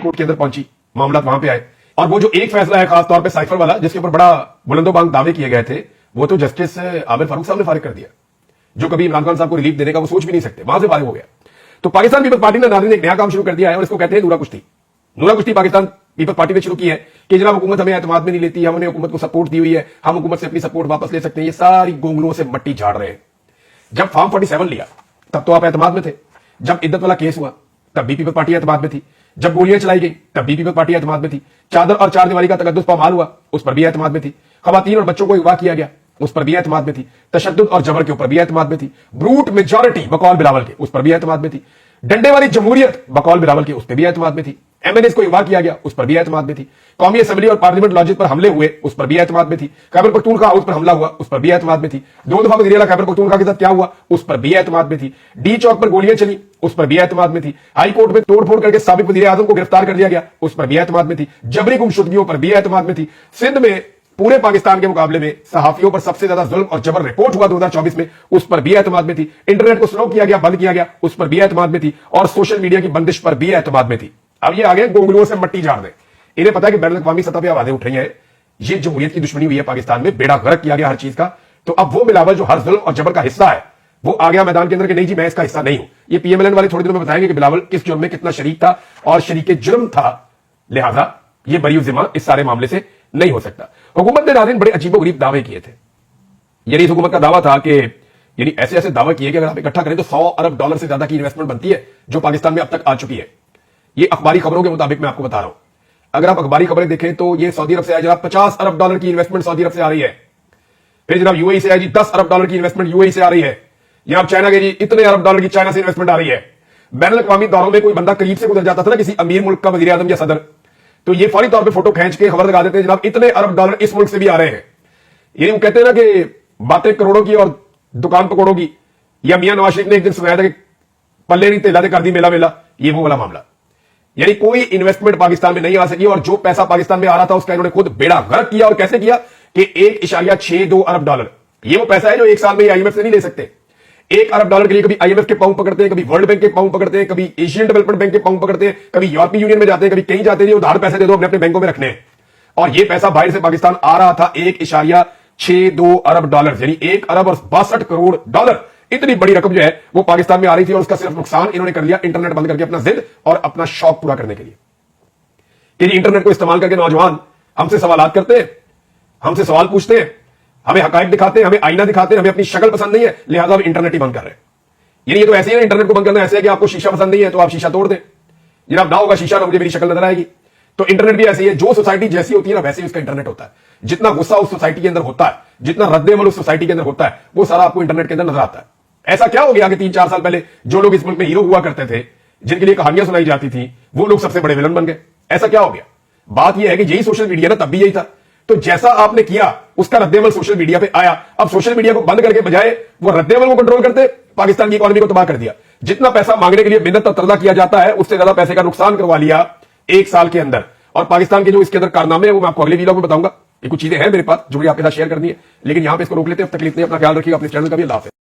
Court के अंदर पहुंची, मामला वहां पे आए, और वो जो एक फैसला है खासतौर पे साइफर वाला, जिसके ऊपर बड़ा बुलंदोबांग दावे किए गए थे, वो तो जस्टिस आमिर फारूक साहब ने फारिग कर दिया, जो कभी इमरान खान साहब को रिलीफ देने का वो सोच भी नहीं सकते, वहां से फारिग हो गया। तो पाकिस्तान पीपल्स पार्टी ने नाज़रीन एक नया काम शुरू कर दिया है और इसको कहते हैं नूरा कुश्ती। नूरा कुश्ती पाकिस्तान पीपल्स पार्टी ने शुरू की है कि जनाब हुकूमत हमें एतमाद में नहीं लेती, हमने हुकूमत को सपोर्ट दी हुई है, हम हुकूमत से अपनी सपोर्ट वापस ले सकते हैं। ये सारी गोंगलुओं से मट्टी झाड़ रहे हैं। जब फॉर्म 47 लिया तब तो आप एतमाद में थे, जब इद्दत वाला केस हुआ तब भी पीपल्स पार्टी एतमाद में थी, जब गोलियां चलाई गई तब भी पीपल्स पार्टी एतमाद में थी, चादर और चार दीवारी का तकद्दुस पामाल हुआ उस पर भी एतमाद में थी, खवातीन और बच्चों को अगवा किया गया उस पर भी एतमाद में थी, तशद्दुद और जबर के ऊपर भी एतमाद में थी, ब्रूट मेजॉरिटी बकौल बिलावल के उस पर भी एतमाद में थी, डंडे वाली जमहूरियत बकौल बिलावल के उस पर भी एतमाद में थी, एमएनएस को अगवा किया गया उस पर भी एतमाद में थी, कौमी असेंबली और पार्लियामेंट लॉजिक पर हमले हुए उस पर भी एतमाद में थी, खैबर पख्तूनख्वा हाउस पर हमला हुआ उस पर भी एतमाद में थी, 2 दफा वज़ीर आला खैबर पख्तूनख्वा के साथ क्या हुआ उस पर भी एतमाद में थी, डी चौक पर गोलियां चली उस पर भी एतमाद में थी, हाई कोर्ट में तोड़फोड़ करके साबिक वज़ीर आज़म को गिरफ्तार कर लिया गया उस पर भी एतमाद में थी, जबरी गुमशुदगियों पर भी एतमाद में थी, सिंध में पूरे पाकिस्तान के मुकाबले में सहाफियों पर सबसे ज्यादा जुल्म और जबर रिपोर्ट हुआ 2024 में उस पर भी एतमाद में थी, इंटरनेट को स्लो किया गया, बंद किया गया उस पर भी एतमाद में थी, और सोशल मीडिया की बंदिश पर भी एतमाद में थी। अब ये आगे गोंगलुओं से मट्टी झाड़ दे। इन्हें पता है कि बैनुल अक़वामी सतह पर आवाजें उठ रही हैं, ये जमहूरियत की दुश्मनी हुई है पाकिस्तान में, बेड़ा गर्क किया गया हर चीज का। तो अब वो बिलावल जो हर जुल्म और जबर का हिस्सा है वो आ गया मैदान के अंदर कि नहीं जी मैं इसका हिस्सा नहीं हूं। ये पीएमएलएन वाले थोड़ी देर में बताएंगे कि बिलावल किस जुर्म में कितना शरीक था और शरीके जुर्म था, लिहाजा ये बरी जिम्मा इस सारे मामले से नहीं हो सकता। हुकूमत ने नाज़रीन बड़े अजीबोगरीब दावे किए थे। यानी इस हुकूमत का दावा था कि यानी ऐसे ऐसे दावे किए कि अगर आप इकट्ठा करें तो $100 अरब से ज्यादा की इन्वेस्टमेंट बनती है जो पाकिस्तान में अब तक आ चुकी है। ये अखबारी खबरों के मुताबिक मैं आपको बता रहा हूं। अगर आप अखबारी खबरें देखें तो ये सऊदी अरब से आए जनाब $50 अरब की इन्वेस्टमेंट सऊदी अरब से आ रही है। फिर जनाब यूएई से आए जी $10 अरब की इन्वेस्टमेंट यूएई से आ रही है। यहां आप चाइना के जी इतने अरब डॉलर की चाइना से इन्वेस्टमेंट आ रही है। बैनुल अक़वामी दौरों में कोई बंदा करीब से गुजर जाता था ना किसी अमीर मुल्क का वज़ीर आज़म या सदर, तो ये फौरी तौर पे फोटो खींच के खबर लगा देते हैं जनाब इतने अरब डॉलर इस मुल्क से भी आ रहे हैं। ये वो कहते हैं ना कि बातें करोड़ों की और दुकान पकौड़ों की, या मियां नवाज शरीफ ने एक दिन सुनाया था कि पल्ले नहीं तेला कर दी मेला मेला, ये वो वाला मामला। यानी कोई इन्वेस्टमेंट पाकिस्तान में नहीं आ सकी और जो पैसा पाकिस्तान में आ रहा था उसका इन्होंने खुद बेड़ा गर्क किया। और कैसे किया कि $1.62 अरब, ये वो पैसा है जो एक साल में आईएमएफ से नहीं ले सकते। $1 अरब के लिए कभी आईएमएफ के पांव पकड़ते हैं, कभी वर्ल्ड बैंक के पांव पकड़ते हैं, कभी एशियन डेवलपमेंट बैंक के पांव पकड़ते हैं, कभी यूरोपीय यूनियन में जाते हैं, कभी कहीं जाते हैं, उधार पैसे दे दो अपने अपने बैंकों में रखने हैं। और ये पैसा बाहर से पाकिस्तान आ रहा था $1.62 अरब, यानी $1 अरब और 62 करोड़ डॉलर। इतनी बड़ी रकम जो है वो पाकिस्तान में आ रही थी और उसका सिर्फ नुकसान इन्होंने कर लिया इंटरनेट बंद करके अपना जिद और अपना शौक पूरा करने के लिए। कि इंटरनेट को इस्तेमाल करके नौजवान हमसे सवाल करते हैं, हमसे सवाल पूछते हैं, हमें हकायक दिखाते हैं, हमें आईना दिखाते हैं, हमें अपनी शक्ल पसंद नहीं है लिहाजा हम इंटरनेट ही बंद कर रहे हैं। ये तो ऐसे ही है, इंटरनेट को बंद करना ऐसे है कि आपको शीशा पसंद नहीं है तो आप शीशा तोड़ दें, जनाब ना होगा शीशा ना मुझे मेरी शक्ल नजर आएगी। तो इंटरनेट भी ऐसी है, जो सोसाइटी जैसी होती है ना वैसे ही उसका इंटरनेट होता है। जितना गुस्सा उस सोसाइटी के अंदर होता है, जितना रद्द-ए-अमल उस सोसाइटी के अंदर होता है, वो सारा आपको इंटरनेट के अंदर नजर आता है। ऐसा क्या हो गया कि 3-4 साल पहले जो लोग इस मुल्क में हीरो हुआ करते थे, जिनके लिए कहानियां सुनाई जाती थी, वो लोग सबसे बड़े विलन बन गए। ऐसा क्या हो गया? बात यह है कि यही सोशल मीडिया ना तब भी यही था। तो जैसा आपने किया उसका रद्द-ए-अमल सोशल मीडिया पे आया। अब सोशल मीडिया को बंद करके बजाय वो रद्द-ए-अमल को कंट्रोल करते, पाकिस्तान की इकोनॉमी को तबाह कर दिया। जितना पैसा मांगने के लिए मिन्नत और तरला किया जाता है उससे ज्यादा पैसे का नुकसान करवा लिया 1 साल के अंदर। और पाकिस्तान के जो इसके अंदर कारनामे है वो मैं आपको अगले वीडियो में बताऊंगा। ये कुछ चीजें हैं मेरे पास जो मुझे आपके साथ शेयर करनी है, लेकिन यहां पे इसको रोक लेते हैं। अब तक इतने, अपना ख्याल रखिएगा, अपने चैनल का भी अल्लाह हाफ़िज़।